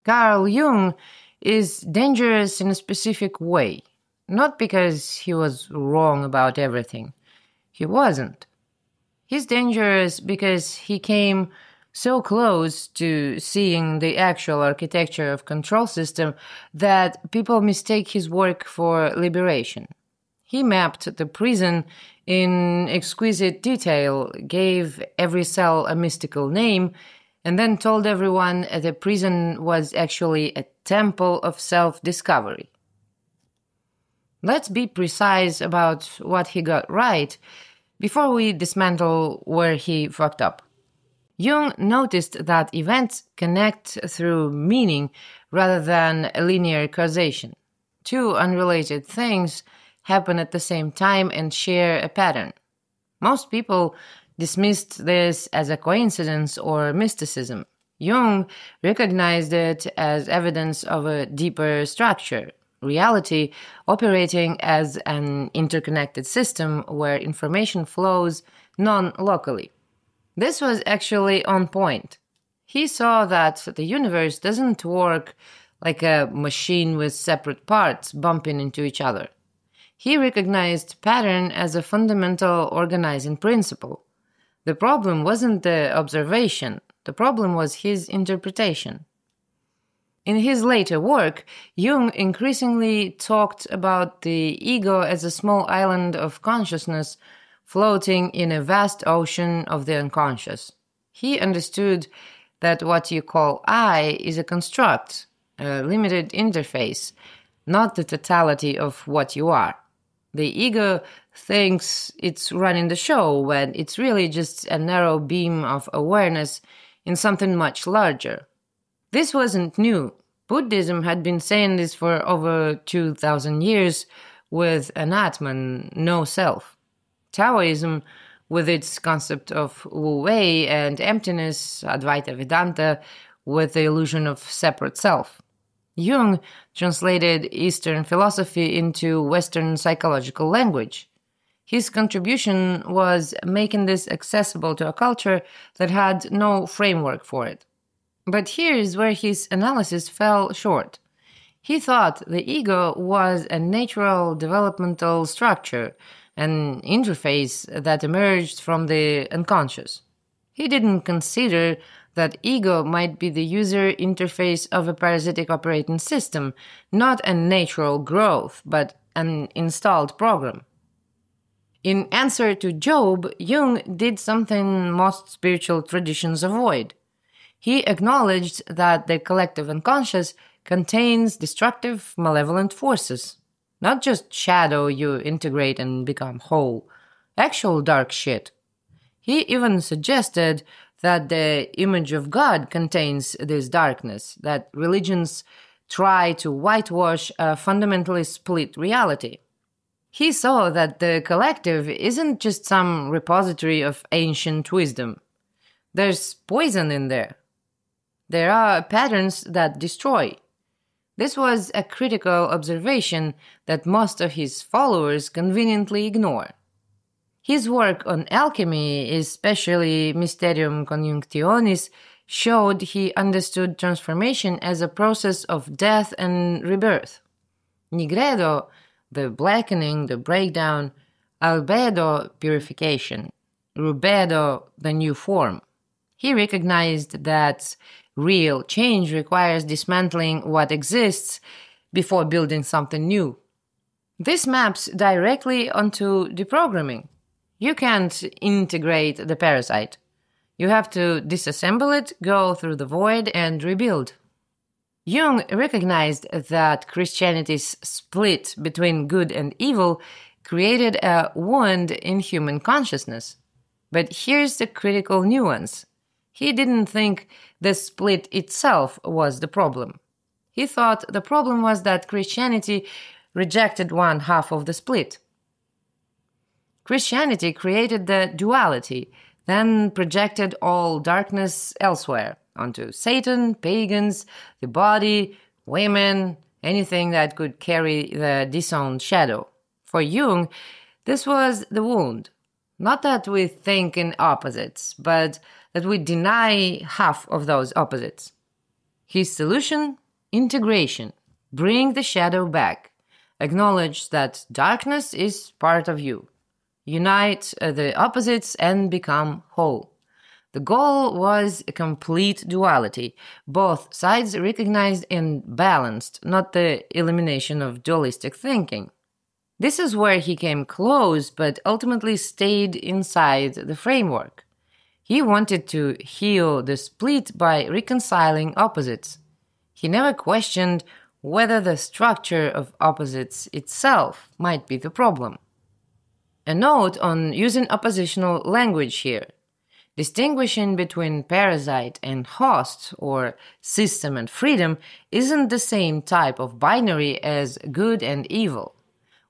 Carl Jung is dangerous in a specific way, not because he was wrong about everything. He wasn't. He's dangerous because he came so close to seeing the actual architecture of control system that people mistake his work for liberation. He mapped the prison in exquisite detail, gave every cell a mystical name, and then told everyone the prison was actually a temple of self-discovery. Let's be precise about what he got right before we dismantle where he fucked up. Jung noticed that events connect through meaning rather than linear causation. Two unrelated things happen at the same time and share a pattern. Most people dismissed this as a coincidence or mysticism. Jung recognized it as evidence of a deeper structure, reality operating as an interconnected system where information flows non-locally. This was actually on point. He saw that the universe doesn't work like a machine with separate parts bumping into each other. He recognized pattern as a fundamental organizing principle. The problem wasn't the observation, the problem was his interpretation. In his later work, Jung increasingly talked about the ego as a small island of consciousness floating in a vast ocean of the unconscious. He understood that what you call I is a construct, a limited interface, not the totality of what you are. The ego thinks it's running the show when it's really just a narrow beam of awareness in something much larger. This wasn't new. Buddhism had been saying this for over 2,000 years with an Atman, no self. Taoism, with its concept of wu-wei and emptiness, Advaita Vedanta, with the illusion of separate self. Jung translated Eastern philosophy into Western psychological language. His contribution was making this accessible to a culture that had no framework for it. But here's where his analysis fell short. He thought the ego was a natural developmental structure, an interface that emerged from the unconscious. He didn't consider that ego might be the user interface of a parasitic operating system, not a natural growth, but an installed program. In answer to Job, Jung did something most spiritual traditions avoid. He acknowledged that the collective unconscious contains destructive, malevolent forces. Not just shadow you integrate and become whole. Actual dark shit. He even suggested that the image of God contains this darkness, that religions try to whitewash a fundamentally split reality. He saw that the collective isn't just some repository of ancient wisdom. There's poison in there. There are patterns that destroy. This was a critical observation that most of his followers conveniently ignore. His work on alchemy, especially Mysterium Conjunctionis, showed he understood transformation as a process of death and rebirth. Nigredo, the blackening, the breakdown, albedo, purification, rubedo, the new form. He recognized that real change requires dismantling what exists before building something new. This maps directly onto deprogramming. You can't integrate the parasite. You have to disassemble it, go through the void, and rebuild. Jung recognized that Christianity's split between good and evil created a wound in human consciousness. But here's the critical nuance. He didn't think the split itself was the problem. He thought the problem was that Christianity rejected one half of the split. Christianity created the duality, then projected all darkness elsewhere, onto Satan, pagans, the body, women, anything that could carry the disowned shadow. For Jung, this was the wound. Not that we think in opposites, but that we deny half of those opposites. His solution? Integration. Bring the shadow back. Acknowledge that darkness is part of you. Unite the opposites and become whole. The goal was a complete duality, both sides recognized and balanced, not the elimination of dualistic thinking. This is where he came close, but ultimately stayed inside the framework. He wanted to heal the split by reconciling opposites. He never questioned whether the structure of opposites itself might be the problem. A note on using oppositional language here. Distinguishing between parasite and host, or system and freedom, isn't the same type of binary as good and evil.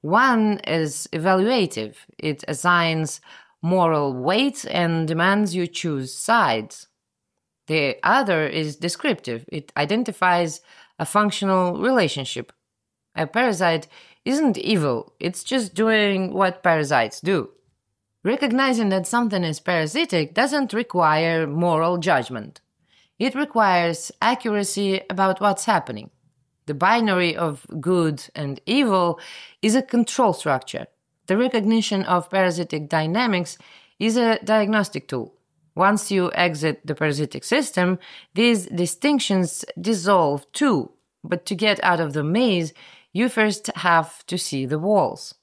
One is evaluative. It assigns moral weight and demands you choose sides. The other is descriptive. It identifies a functional relationship. A parasite isn't evil, it's just doing what parasites do. Recognizing that something is parasitic doesn't require moral judgment. It requires accuracy about what's happening. The binary of good and evil is a control structure. The recognition of parasitic dynamics is a diagnostic tool. Once you exit the parasitic system, these distinctions dissolve too. But to get out of the maze, you first have to see the walls.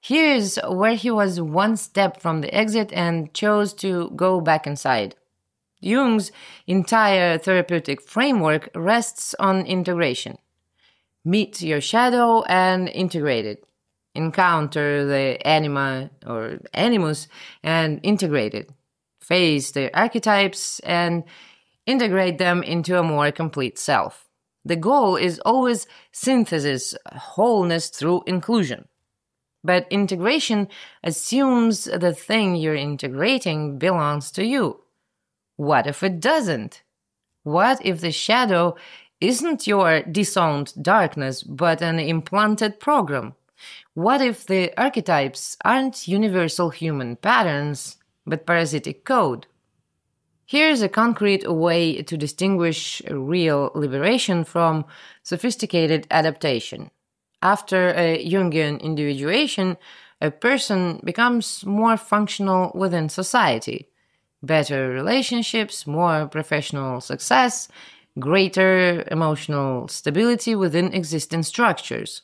Here's where he was one step from the exit and chose to go back inside. Jung's entire therapeutic framework rests on integration. Meet your shadow and integrate it. Encounter the anima or animus and integrate it. Face the archetypes and integrate them into a more complete self. The goal is always synthesis, wholeness through inclusion. But integration assumes the thing you're integrating belongs to you. What if it doesn't? What if the shadow isn't your disowned darkness, but an implanted program? What if the archetypes aren't universal human patterns, but parasitic code? Here's a concrete way to distinguish real liberation from sophisticated adaptation. After a Jungian individuation, a person becomes more functional within society. Better relationships, more professional success, greater emotional stability within existing structures.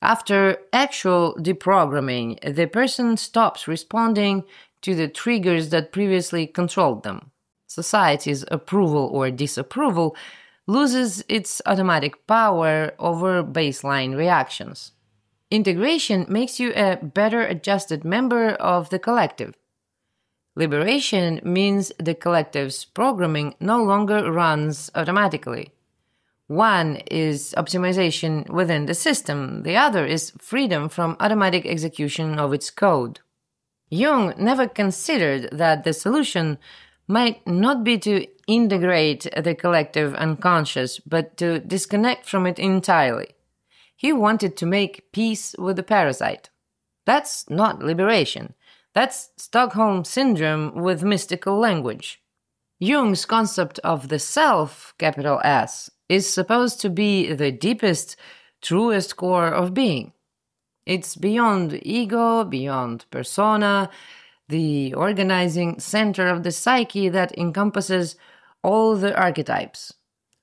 After actual deprogramming, the person stops responding to the triggers that previously controlled them. Society's approval or disapproval loses its automatic power over baseline reactions. Integration makes you a better adjusted member of the collective. Liberation means the collective's programming no longer runs automatically. One is optimization within the system, the other is freedom from automatic execution of its code. Jung never considered that the solution might not be to integrate the collective unconscious, but to disconnect from it entirely. He wanted to make peace with the parasite. That's not liberation. That's Stockholm Syndrome with mystical language. Jung's concept of the self, capital S, is supposed to be the deepest, truest core of being. It's beyond ego, beyond persona, the organizing center of the psyche that encompasses all the archetypes.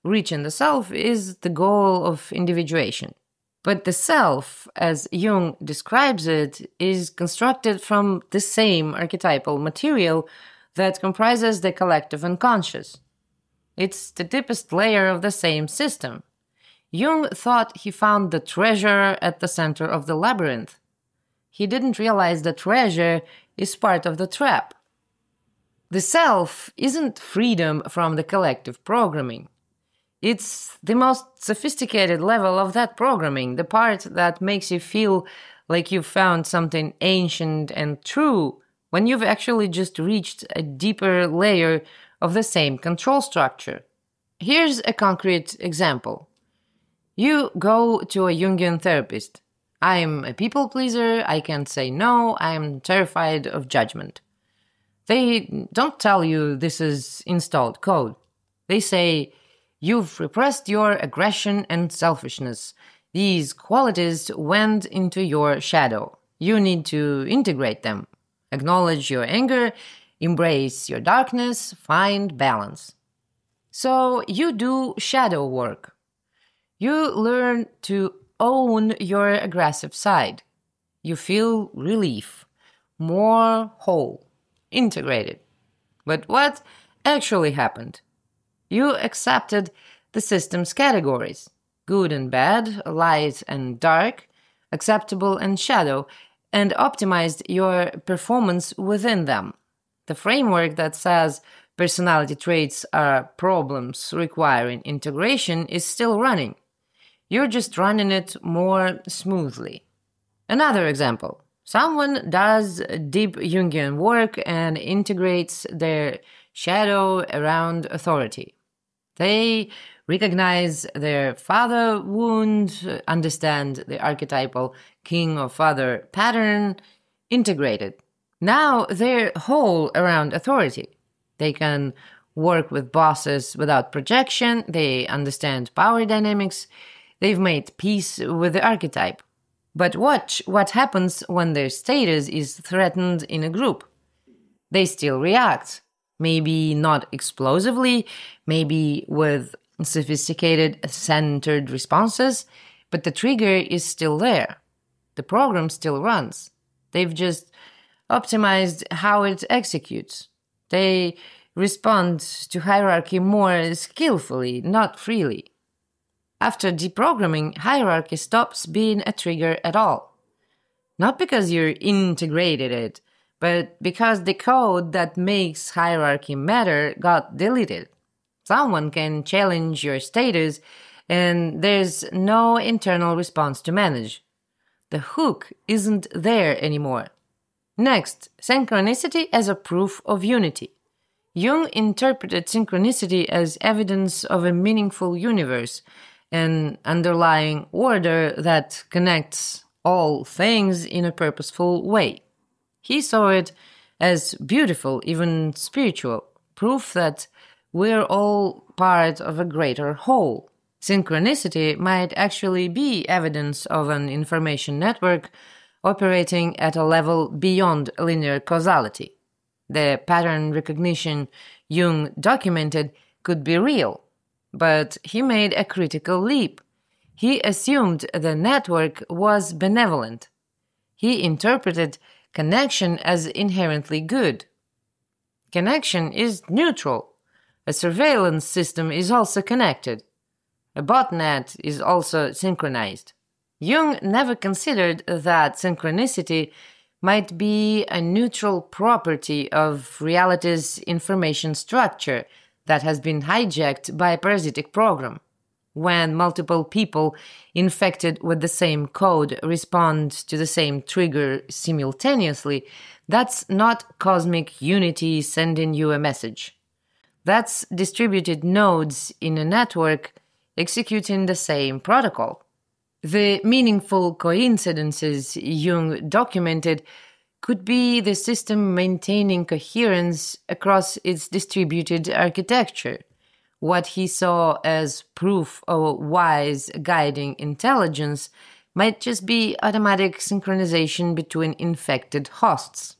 Reaching the self is the goal of individuation. But the self, as Jung describes it, is constructed from the same archetypal material that comprises the collective unconscious. It's the deepest layer of the same system. Jung thought he found the treasure at the center of the labyrinth. He didn't realize the treasure is part of the trap. The self isn't freedom from the collective programming. It's the most sophisticated level of that programming, the part that makes you feel like you've found something ancient and true when you've actually just reached a deeper layer of the same control structure. Here's a concrete example. You go to a Jungian therapist. I'm a people pleaser, I can't say no, I'm terrified of judgment. They don't tell you this is installed code. They say, You've repressed your aggression and selfishness. These qualities went into your shadow. You need to integrate them. Acknowledge your anger, embrace your darkness, find balance. So you do shadow work. You learn to own your aggressive side. You feel relief, more whole, integrated. But what actually happened? You accepted the system's categories: good and bad, light and dark, acceptable and shadow, and optimized your performance within them. The framework that says personality traits are problems requiring integration is still running. You're just running it more smoothly. Another example. Someone does deep Jungian work and integrates their shadow around authority. They recognize their father wound, understand the archetypal king or father pattern, integrate it. Now they're whole around authority. They can work with bosses without projection, they understand power dynamics, they've made peace with the archetype. But watch what happens when their status is threatened in a group. They still react. Maybe not explosively, maybe with sophisticated, centered responses, but the trigger is still there. The program still runs. They've just optimized how it executes. They respond to hierarchy more skillfully, not freely. After deprogramming, hierarchy stops being a trigger at all. Not because you integrated it, but because the code that makes hierarchy matter got deleted. Someone can challenge your status, and there's no internal response to manage. The hook isn't there anymore. Next, synchronicity as a proof of unity. Jung interpreted synchronicity as evidence of a meaningful universe, an underlying order that connects all things in a purposeful way. He saw it as beautiful, even spiritual, proof that we're all part of a greater whole. Synchronicity might actually be evidence of an information network operating at a level beyond linear causality. The pattern recognition Jung documented could be real, but he made a critical leap. He assumed the network was benevolent. He interpreted connection as inherently good. Connection is neutral. A surveillance system is also connected. A botnet is also synchronized. Jung never considered that synchronicity might be a neutral property of reality's information structure that has been hijacked by a parasitic program. When multiple people infected with the same code respond to the same trigger simultaneously, that's not cosmic unity sending you a message. That's distributed nodes in a network executing the same protocol. The meaningful coincidences Jung documented could be the system maintaining coherence across its distributed architecture. What he saw as proof of wise guiding intelligence might just be automatic synchronization between infected hosts.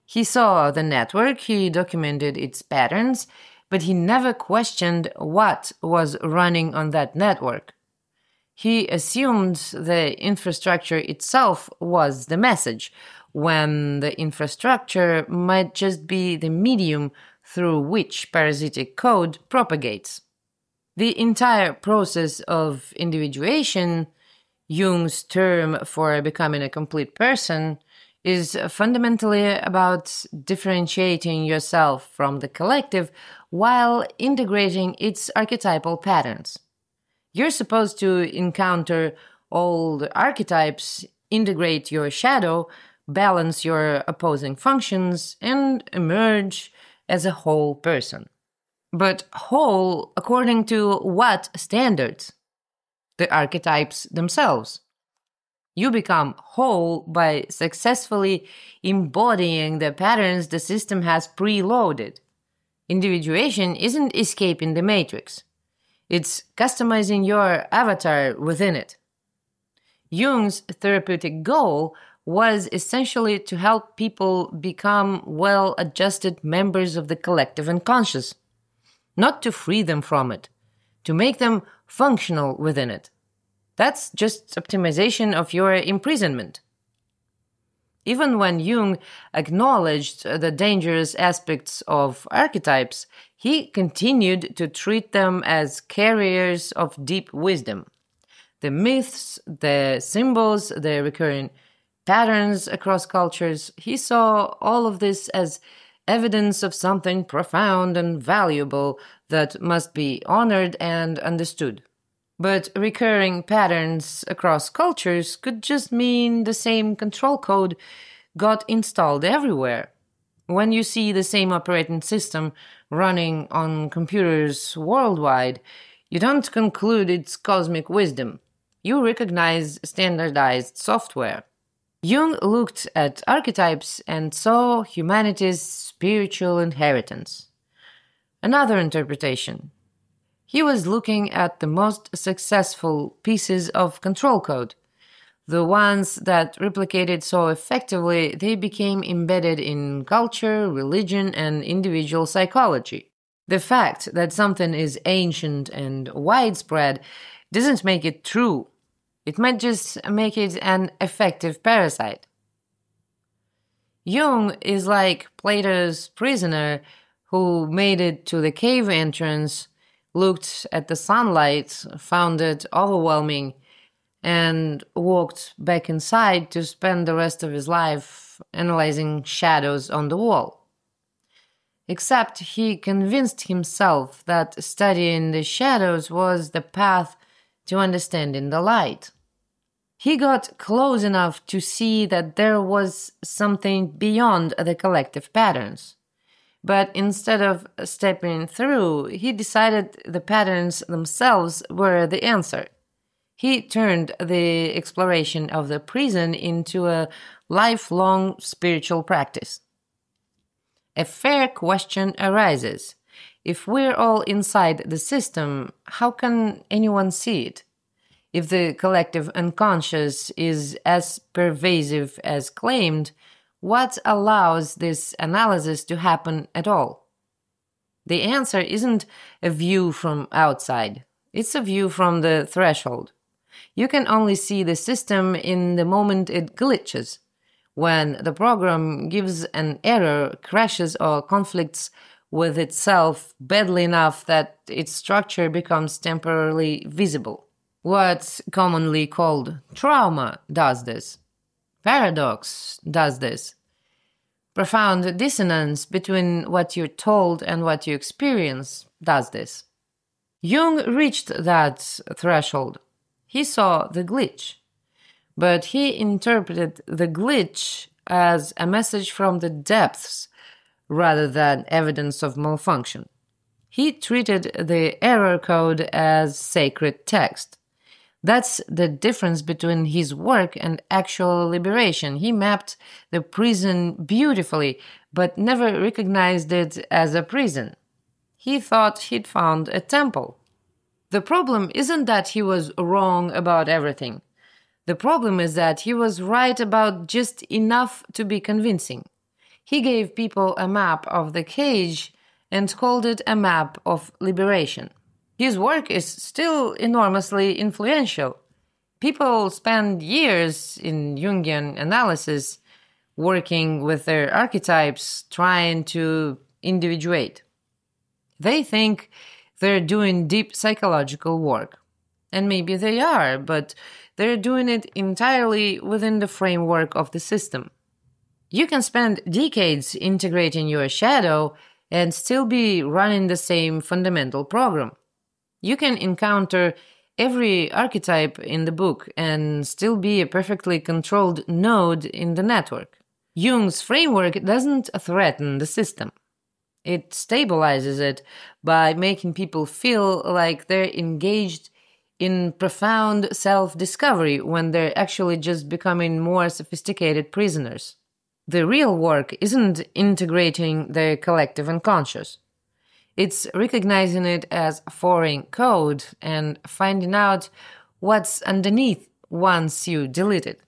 He saw the network, he documented its patterns, but he never questioned what was running on that network. He assumed the infrastructure itself was the message, when the infrastructure might just be the medium through which parasitic code propagates. The entire process of individuation, Jung's term for becoming a complete person, is fundamentally about differentiating yourself from the collective while integrating its archetypal patterns. You're supposed to encounter all the archetypes, integrate your shadow, balance your opposing functions, and emerge as a whole person. But whole according to what standards? The archetypes themselves. You become whole by successfully embodying the patterns the system has preloaded. Individuation isn't escaping the matrix. It's customizing your avatar within it. Jung's therapeutic goal was essentially to help people become well-adjusted members of the collective unconscious, not to free them from it, to make them functional within it. That's just optimization of your imprisonment. Even when Jung acknowledged the dangerous aspects of archetypes, he continued to treat them as carriers of deep wisdom. The myths, the symbols, the recurring patterns across cultures, he saw all of this as evidence of something profound and valuable that must be honored and understood. But recurring patterns across cultures could just mean the same control code got installed everywhere. When you see the same operating system running on computers worldwide, you don't conclude it's cosmic wisdom. You recognize standardized software. Jung looked at archetypes and saw humanity's spiritual inheritance. Another interpretation. He was looking at the most successful pieces of control code, the ones that replicated so effectively they became embedded in culture, religion, and individual psychology. The fact that something is ancient and widespread doesn't make it true. It might just make it an effective parasite. Jung is like Plato's prisoner who made it to the cave entrance, looked at the sunlight, found it overwhelming, and walked back inside to spend the rest of his life analyzing shadows on the wall. Except he convinced himself that studying the shadows was the path to understanding the light. He got close enough to see that there was something beyond the collective patterns. But instead of stepping through, he decided the patterns themselves were the answer. He turned the exploration of the prison into a lifelong spiritual practice. A fair question arises. If we're all inside the system, how can anyone see it? If the collective unconscious is as pervasive as claimed, what allows this analysis to happen at all? The answer isn't a view from outside. It's a view from the threshold. You can only see the system in the moment it glitches, when the program gives an error, crashes, or conflicts with itself badly enough that its structure becomes temporarily visible. What's commonly called trauma does this. Paradox does this. Profound dissonance between what you're told and what you experience does this. Jung reached that threshold. He saw the glitch, but he interpreted the glitch as a message from the depths rather than evidence of malfunction. He treated the error code as sacred text. That's the difference between his work and actual liberation. He mapped the prison beautifully, but never recognized it as a prison. He thought he'd found a temple. The problem isn't that he was wrong about everything. The problem is that he was right about just enough to be convincing. He gave people a map of the cage and called it a map of liberation. His work is still enormously influential. People spend years in Jungian analysis working with their archetypes, trying to individuate. They think they're doing deep psychological work. And maybe they are, but they're doing it entirely within the framework of the system. You can spend decades integrating your shadow and still be running the same fundamental program. You can encounter every archetype in the book and still be a perfectly controlled node in the network. Jung's framework doesn't threaten the system. It stabilizes it by making people feel like they're engaged in profound self-discovery when they're actually just becoming more sophisticated prisoners. The real work isn't integrating the collective unconscious. It's recognizing it as foreign code and finding out what's underneath once you delete it.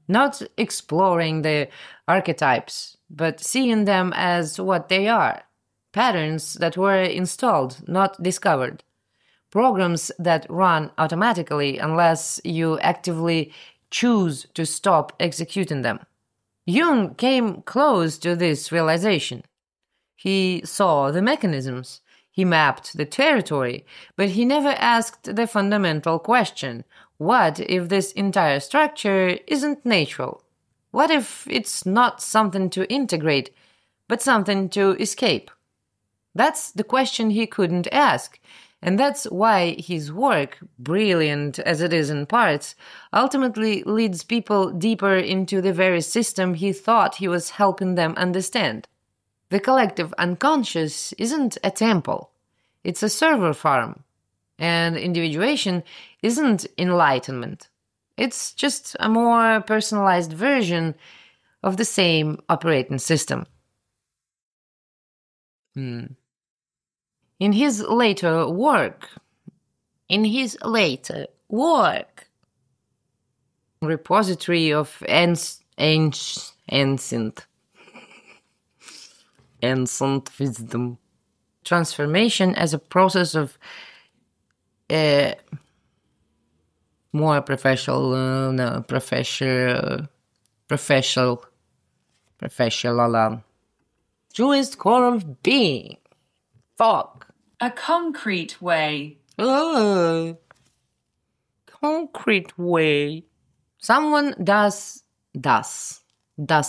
Not exploring the archetypes, but seeing them as what they are. Patterns that were installed, not discovered. Programs that run automatically unless you actively choose to stop executing them. Jung came close to this realization. He saw the mechanisms, he mapped the territory, but he never asked the fundamental question, what if this entire structure isn't natural? What if it's not something to integrate, but something to escape? That's the question he couldn't ask, and that's why his work, brilliant as it is in parts, ultimately leads people deeper into the very system he thought he was helping them understand. The collective unconscious isn't a temple, it's a server farm. And individuation isn't enlightenment. It's just a more personalized version of the same operating system. In his later work, repository of ancient wisdom, transformation as a process of more professional truest core of being. Fog. A concrete way. Concrete way. Someone das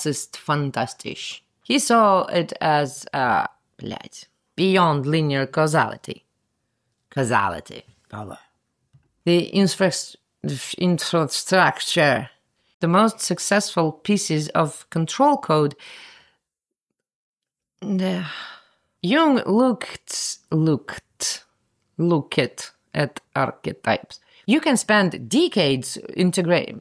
ist fantastisch. He saw it as beyond linear causality. Power. The infrastructure. The most successful pieces of control code. Jung looked at archetypes. You can spend decades integrating.